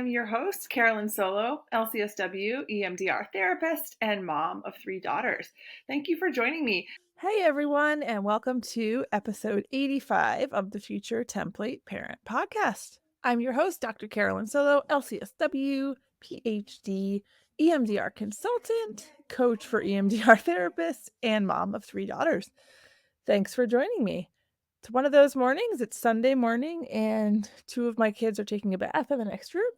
I'm your host, Carolyn Solo, LCSW, EMDR therapist, and mom of 3 daughters. Thank you for joining me. Hey everyone, and welcome to episode 85 of the Future Template Parent Podcast. I'm your host, Dr. Carolyn Solo, LCSW, PhD, EMDR consultant, coach for EMDR therapists, and mom of 3 daughters. Thanks for joining me. It's one of those mornings, it's Sunday morning, and 2 of my kids are taking a bath in the next room.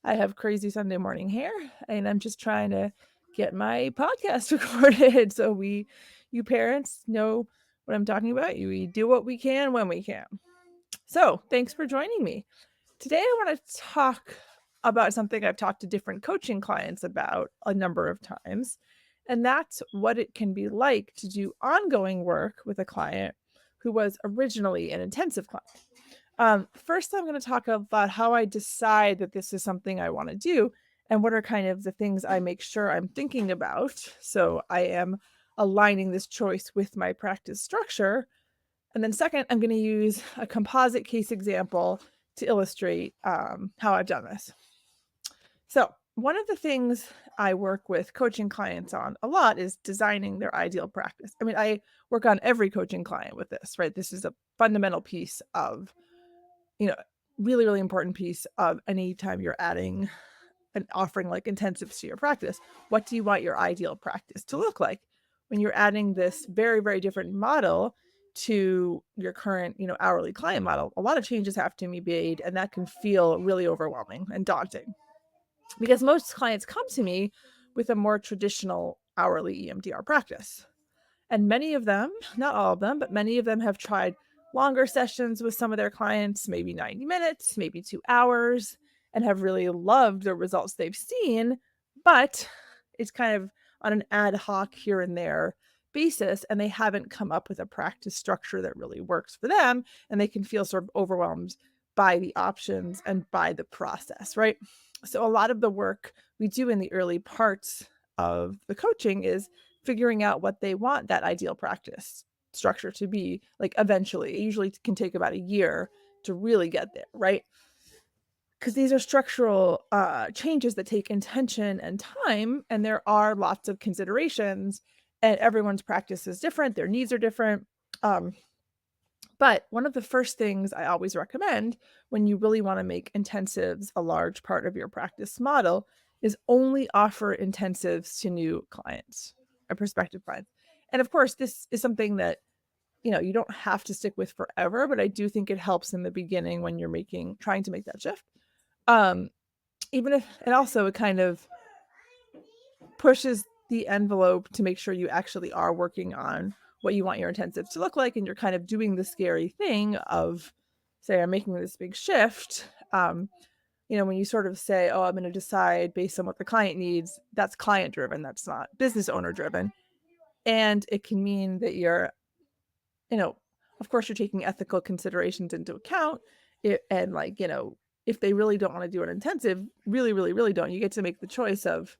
I have crazy Sunday morning hair, and I'm just trying to get my podcast recorded so you parents know what I'm talking about. We do what we can when we can. So, thanks for joining me. Today, I want to talk about something I've talked to different coaching clients about a number of times, and that's what it can be like to do ongoing work with a client who was originally an intensive client. First, I'm going to talk about how I decide that this is something I want to do and what are kind of the things I make sure I'm thinking about. So I am aligning this choice with my practice structure. And then, second, I'm going to use a composite case example to illustrate how I've done this. So, one of the things I work with coaching clients on a lot is designing their ideal practice. I mean, I work on every coaching client with this, right? This is a fundamental piece of, you know, really, really important piece of any time you're adding and offering like intensives to your practice. What do you want your ideal practice to look like? When you're adding this very, very different model to your current, hourly client model, a lot of changes have to be made, and that can feel really overwhelming and daunting because most clients come to me with a more traditional hourly EMDR practice. And many of them, not all of them, but many of them have tried longer sessions with some of their clients, maybe 90 minutes, maybe 2 hours, and have really loved the results they've seen. But it's kind of on an ad hoc here and there basis, and they haven't come up with a practice structure that really works for them. And they can feel sort of overwhelmed by the options and by the process, right? So, a lot of the work we do in the early parts of the coaching is figuring out what they want that ideal practice structure to be like eventually. It usually can take about a year to really get there, right? Because these are structural changes that take intention and time, and there are lots of considerations, and everyone's practice is different, their needs are different. Um, but one of the first things I always recommend when you really want to make intensives a large part of your practice model is only offer intensives to new clients or prospective clients. And of course, this is something that you don't have to stick with forever, but I do think it helps in the beginning when you're trying to make that shift. Um, Even if, and also it kind of pushes the envelope to make sure you actually are working on what you want your intensives to look like, and you're kind of doing the scary thing of, say, I'm making this big shift. When you sort of say, oh, I'm going to decide based on what the client needs, that's client driven, that's not business owner driven. And it can mean that of course, you're taking ethical considerations into account. And if they really don't want to do an intensive, really, really, really don't, you get to make the choice of,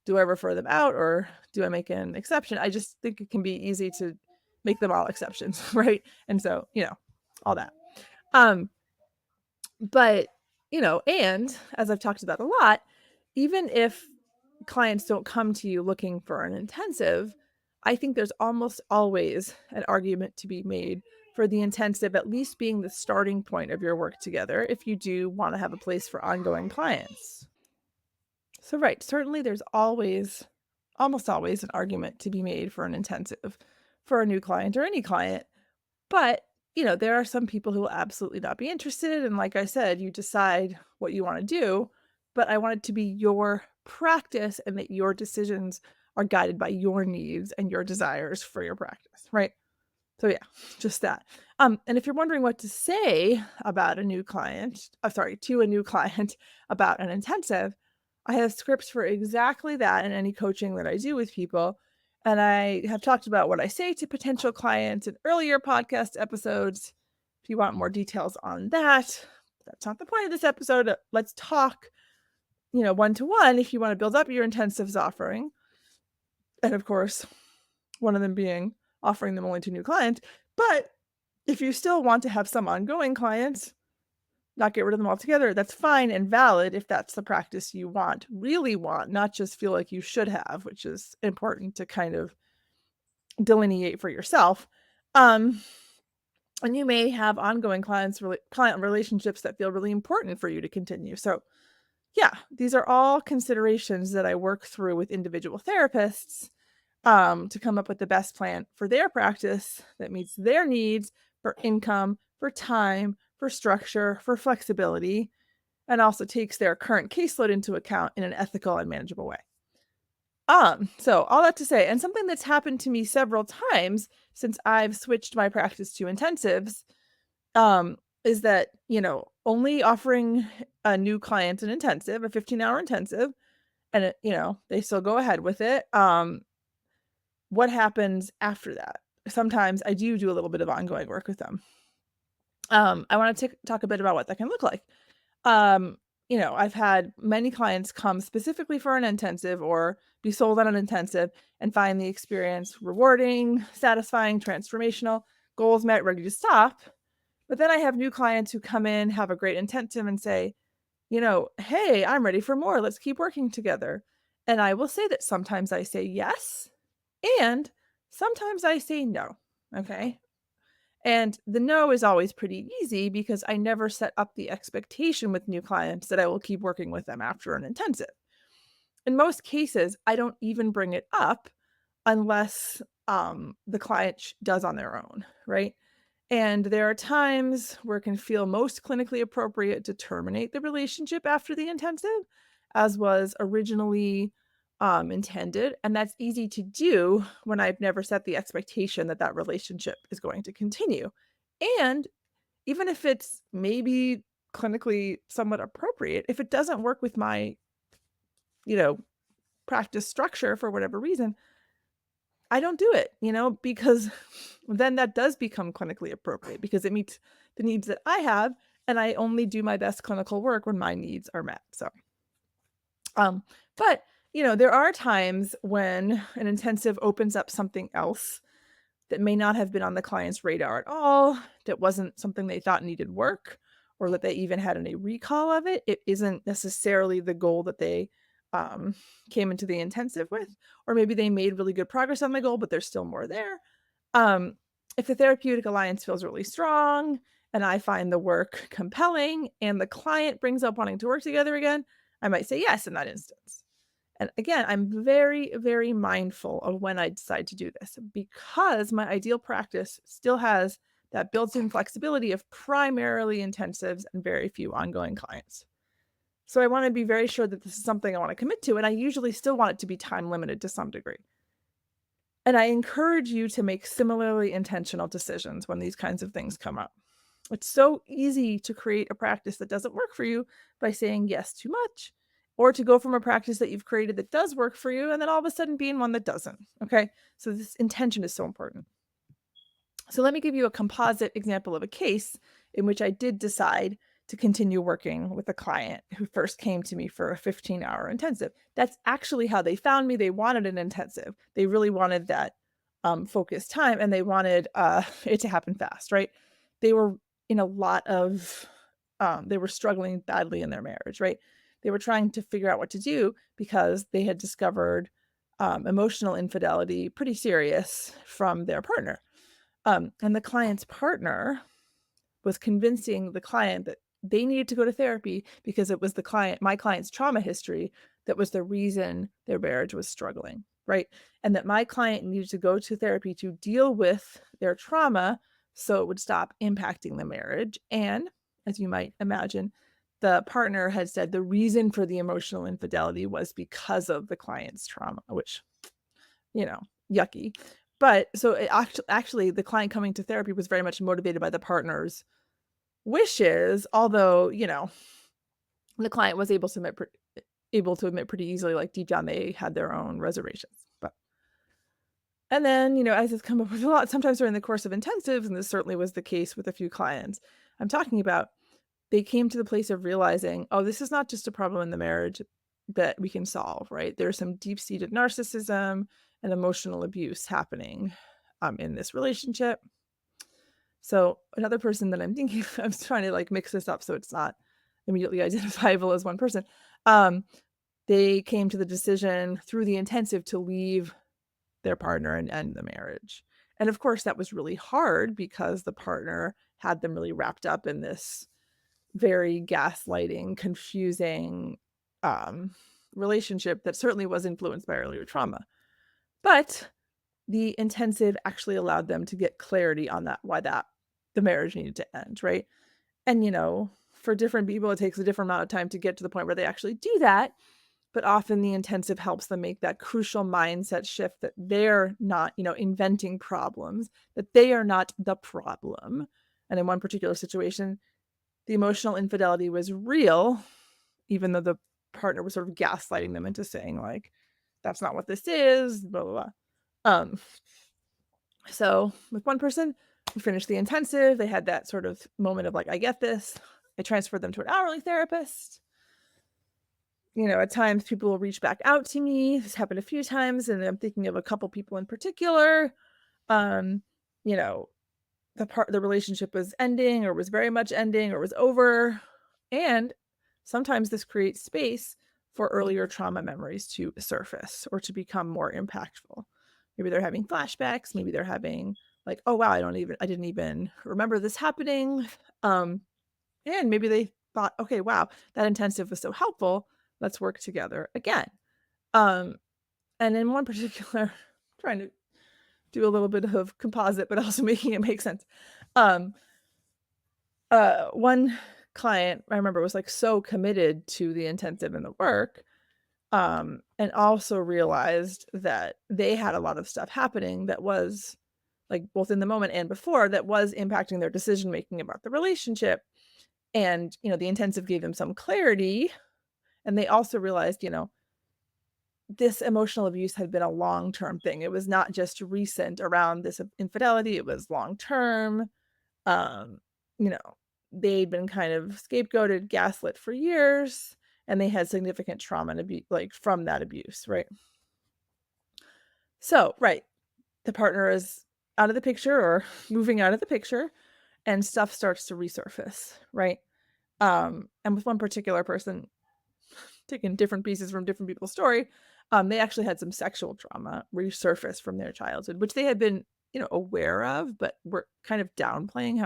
do I refer them out or do I make an exception? I just think it can be easy to make them all exceptions, right? And so, all that. Um, but, and as I've talked about a lot, even if clients don't come to you looking for an intensive, I think there's almost always an argument to be made for the intensive at least being the starting point of your work together if you do want to have a place for ongoing clients. So, right, certainly there's almost always an argument to be made for an intensive for a new client or any client. But, there are some people who will absolutely not be interested. And like I said, you decide what you want to do. But I want it to be your practice and that your decisions are guided by your needs and your desires for your practice, right? So yeah, just that. And if you're wondering what to say about a new client, to a new client about an intensive, I have scripts for exactly that in any coaching that I do with people. And I have talked about what I say to potential clients in earlier podcast episodes. If you want more details on that, that's not the point of this episode. Let's talk, one-to-one if you want to build up your intensives offering. And of course, one of them being offering them only to new clients. But if you still want to have some ongoing clients, not get rid of them altogether, that's fine and valid if that's the practice you really want, not just feel like you should have, which is important to kind of delineate for yourself. Um, and you may have ongoing client relationships that feel really important for you to continue. So yeah, these are all considerations that I work through with individual therapists to come up with the best plan for their practice that meets their needs for income, for time, for structure, for flexibility, and also takes their current caseload into account in an ethical and manageable way. So all that to say, and something that's happened to me several times since I've switched my practice to intensives, is that, only offering a new client an intensive, a 15-hour intensive, and they still go ahead with it. What happens after that? Sometimes I do a little bit of ongoing work with them. I want to talk a bit about what that can look like. I've had many clients come specifically for an intensive or be sold on an intensive and find the experience rewarding, satisfying, transformational, goals met, ready to stop. But then I have new clients who come in, have a great intensive and say, hey, I'm ready for more. Let's keep working together. And I will say that sometimes I say yes, and sometimes I say no. Okay. And the no is always pretty easy because I never set up the expectation with new clients that I will keep working with them after an intensive. In most cases, I don't even bring it up unless the client does on their own, right? And there are times where it can feel most clinically appropriate to terminate the relationship after the intensive, as was originally intended. And that's easy to do when I've never set the expectation that that relationship is going to continue. And even if it's maybe clinically somewhat appropriate, if it doesn't work with my, you know, practice structure for whatever reason, I don't do it, because then that does become clinically appropriate because it meets the needs that I have, and I only do my best clinical work when my needs are met. So, um, but there are times when an intensive opens up something else that may not have been on the client's radar at all, that wasn't something they thought needed work, or that they even had any recall of it. It isn't necessarily the goal that they um, came into the intensive with, or maybe they made really good progress on the goal, but there's still more there. Um, if the therapeutic alliance feels really strong and I find the work compelling and the client brings up wanting to work together again, I might say yes in that instance. And again, I'm very, very mindful of when I decide to do this because my ideal practice still has that built-in flexibility of primarily intensives and very few ongoing clients. So I want to be very sure that this is something I want to commit to, and I usually still want it to be time limited to some degree. And I encourage you to make similarly intentional decisions when these kinds of things come up. It's so easy to create a practice that doesn't work for you by saying yes too much, or to go from a practice that you've created that does work for you and then all of a sudden be in one that doesn't. Okay. So this intention is so important. So let me give you a composite example of a case in which I did decide to continue working with a client who first came to me for a 15-hour intensive. That's actually how they found me. They wanted an intensive. They really wanted that focused time, and they wanted it to happen fast, right? They were in a lot of, they were struggling badly in their marriage, right? They were trying to figure out what to do because they had discovered emotional infidelity, pretty serious, from their partner. And the client's partner was convincing the client that they needed to go to therapy because it was my client's trauma history that was the reason their marriage was struggling, right? And that my client needed to go to therapy to deal with their trauma so it would stop impacting the marriage. And as you might imagine, the partner had said the reason for the emotional infidelity was because of the client's trauma, which, yucky. But so actually, the client coming to therapy was very much motivated by the partner's wishes, although, the client was able to admit pretty easily, like deep down, they had their own reservations. But and then, as it's come up with a lot, sometimes during the course of intensives, and this certainly was the case with a few clients I'm talking about, they came to the place of realizing, oh, this is not just a problem in the marriage that we can solve, right? There's some deep-seated narcissism and emotional abuse happening in this relationship. So another person that I'm thinking of, I'm trying to like mix this up so it's not immediately identifiable as one person. Um, they came to the decision through the intensive to leave their partner and end the marriage. And of course, that was really hard because the partner had them really wrapped up in this very gaslighting, confusing um, relationship that certainly was influenced by earlier trauma. But the intensive actually allowed them to get clarity on that, why that the marriage needed to end, right? And for different people, it takes a different amount of time to get to the point where they actually do that. But often the intensive helps them make that crucial mindset shift that they're not, inventing problems, that they are not the problem. And in one particular situation, the emotional infidelity was real, even though the partner was sort of gaslighting them into saying, like, that's not what this is, blah, blah, blah. So with one person, we finished the intensive. They had that sort of moment of like, I get this. I transferred them to an hourly therapist. At times people will reach back out to me. This happened a few times, and I'm thinking of a couple people in particular. Um, you know, the relationship was ending or was very much ending or was over. And sometimes this creates space for earlier trauma memories to surface or to become more impactful. Maybe they're having flashbacks, maybe they're having like, oh wow, I didn't even remember this happening. And maybe they thought, okay, wow, that intensive was so helpful. Let's work together again. Um, and in one particular, trying to do a little bit of composite, but also making it make sense. Um, one client I remember was like so committed to the intensive and the work, and also realized that they had a lot of stuff happening that was like both in the moment and before that was impacting their decision making about the relationship. And the intensive gave them some clarity, and they also realized this emotional abuse had been a long-term thing. It was not just recent around this infidelity, it was long-term. Um, you know, they'd been kind of scapegoated, gaslit for years, and they had significant trauma and abuse, like from that abuse, right? So, right, the partner is out of the picture or moving out of the picture, and stuff starts to resurface, right? And with one particular person, taking different pieces from different people's story, they actually had some sexual trauma resurface from their childhood, which they had been, aware of, but were kind of downplaying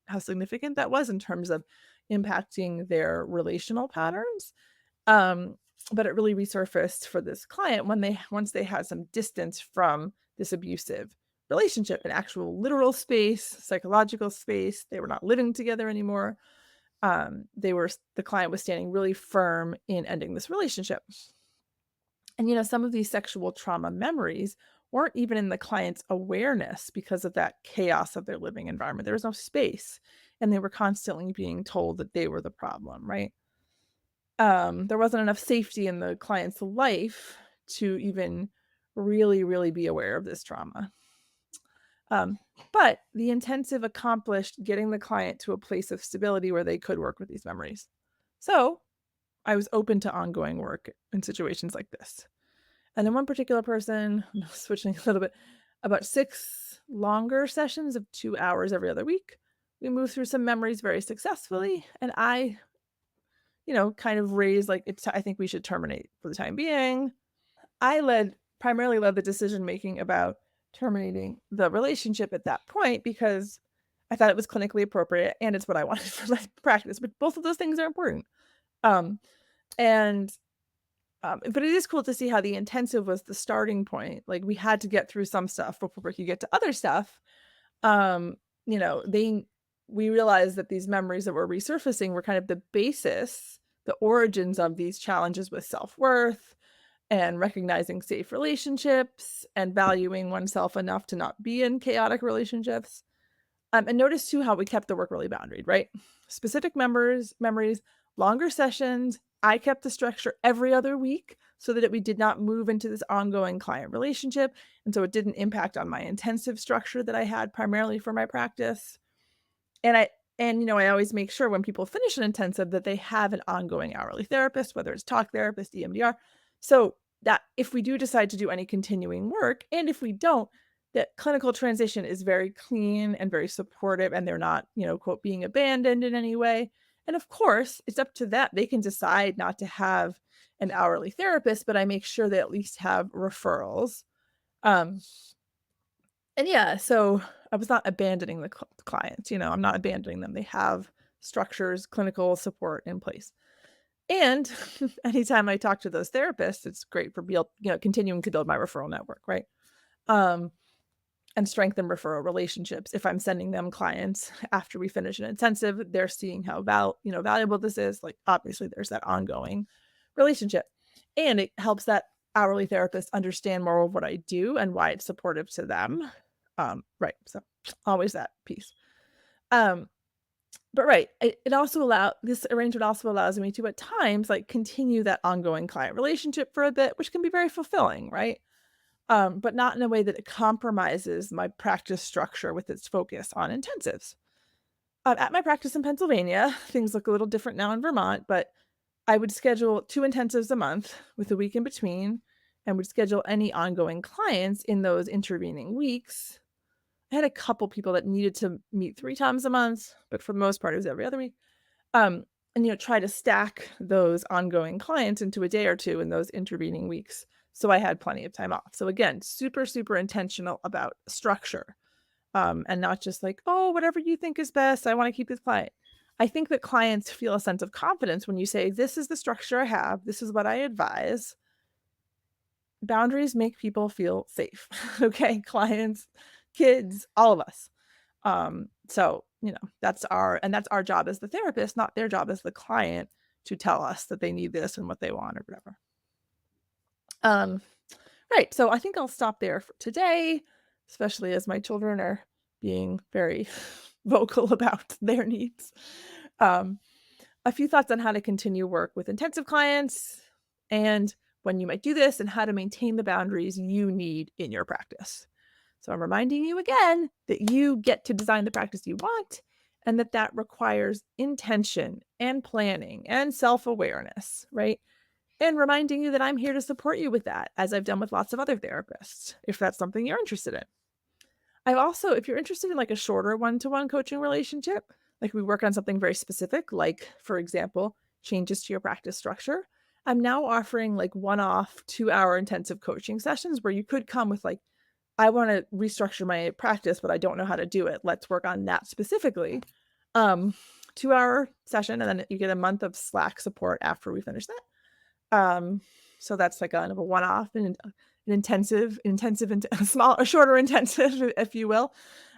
how significant that was in terms of impacting their relational patterns. Um, but it really resurfaced for this client once they had some distance from this abusive relationship, an actual literal space, psychological space. They were not living together anymore. The client was standing really firm in ending this relationship. And some of these sexual trauma memories weren't even in the client's awareness because of that chaos of their living environment. There was no space, and they were constantly being told that they were the problem, right? There wasn't enough safety in the client's life to even really, really be aware of this trauma. Um, but the intensive accomplished getting the client to a place of stability where they could work with these memories. So I was open to ongoing work in situations like this. And then one particular person, switching a little bit, about 6 longer sessions of 2 hours every other week. We moved through some memories very successfully. And I, kind of raised like, I think we should terminate for the time being. I primarily led the decision making about terminating the relationship at that point because I thought it was clinically appropriate and it's what I wanted for my practice. But both of those things are important. Um, and but it is cool to see how the intensive was the starting point. Like we had to get through some stuff before we could get to other stuff. Um, you know, they we realized that these memories that were resurfacing were kind of the basis, the origins of these challenges with self-worth and recognizing safe relationships and valuing oneself enough to not be in chaotic relationships. And notice too how we kept the work really boundaried, right? Specific memories, longer sessions. I kept the structure every other week so that we did not move into this ongoing client relationship. And so it didn't impact on my intensive structure that I had primarily for my practice. And I always make sure when people finish an intensive that they have an ongoing hourly therapist, whether it's talk therapist, EMDR. So that if we do decide to do any continuing work, and if we don't, that clinical transition is very clean and very supportive, and they're not, quote, being abandoned in any way. And of course, it's up to them. They can decide not to have an hourly therapist, but I make sure they at least have referrals. Um, and yeah, so I was not abandoning the clients. I'm not abandoning them. They have structures, clinical support in place. And anytime I talk to those therapists, it's great for continuing to build my referral network, right? Um, and strengthen referral relationships. If I'm sending them clients after we finish an intensive, they're seeing how valuable this is. Like, obviously there's that ongoing relationship, and it helps that hourly therapist understand more of what I do and why it's supportive to them. Right. So always that piece. Um, but right, this arrangement also allows me to at times like continue that ongoing client relationship for a bit, which can be very fulfilling, right? But not in a way that it compromises my practice structure with its focus on intensives. At my practice in Pennsylvania, things look a little different now in Vermont, but I would schedule 2 intensives a month with a week in between, and would schedule any ongoing clients in those intervening weeks. I had a couple people that needed to meet 3 times a month, but for the most part, it was every other week. Um, and, try to stack those ongoing clients into a day or 2 in those intervening weeks, so I had plenty of time off. So again, super, super intentional about structure, and not just like, "Oh, whatever you think is best, I wanna keep this client." I think that clients feel a sense of confidence when you say, "This is the structure I have, this is what I advise." Boundaries make people feel safe, okay? Clients, kids, all of us. So, that's our job as the therapist, not their job as the client to tell us that they need this and what they want or whatever. Um, right. So I think I'll stop there for today, especially as my children are being very vocal about their needs. Um, a few thoughts on how to continue work with intensive clients and when you might do this and how to maintain the boundaries you need in your practice. So I'm reminding you again that you get to design the practice you want and that requires intention and planning and self-awareness, right? And reminding you that I'm here to support you with that, as I've done with lots of other therapists, if that's something you're interested in. I've also, if you're interested in like a shorter one-to-one coaching relationship, like we work on something very specific, like for example, changes to your practice structure, I'm now offering like one-off 2-hour intensive coaching sessions where you could come with like, I want to restructure my practice, but I don't know how to do it. Let's work on that specifically. 2-hour session, and then you get a month of Slack support after we finish that. So that's like kind of a one-off and an intensive, a small, a shorter intensive, if you will.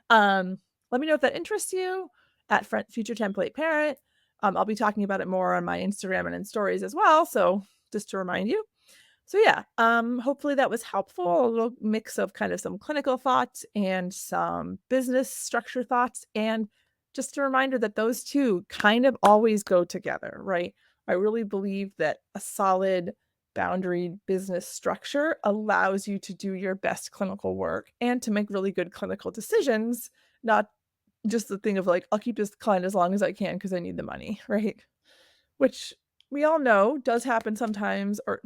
Let me know if that interests you at Future Template Parent. I'll be talking about it more on my Instagram and in stories as well. So just to remind you. So yeah, hopefully that was helpful. A little mix of kind of some clinical thoughts and some business structure thoughts, and just a reminder that those two kind of always go together, right? I really believe that a solid boundary business structure allows you to do your best clinical work and to make really good clinical decisions, not just the thing of like, I'll keep this client as long as I can because I need the money, right? Which we all know does happen sometimes, or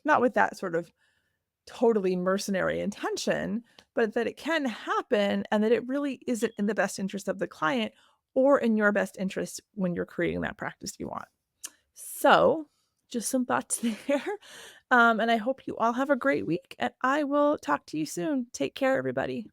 not with that sort of totally mercenary intention, but that it can happen and that it really isn't in the best interest of the client or in your best interest when you're creating that practice you want. So, just some thoughts there. And I hope you all have a great week, and I will talk to you soon. Take care, everybody.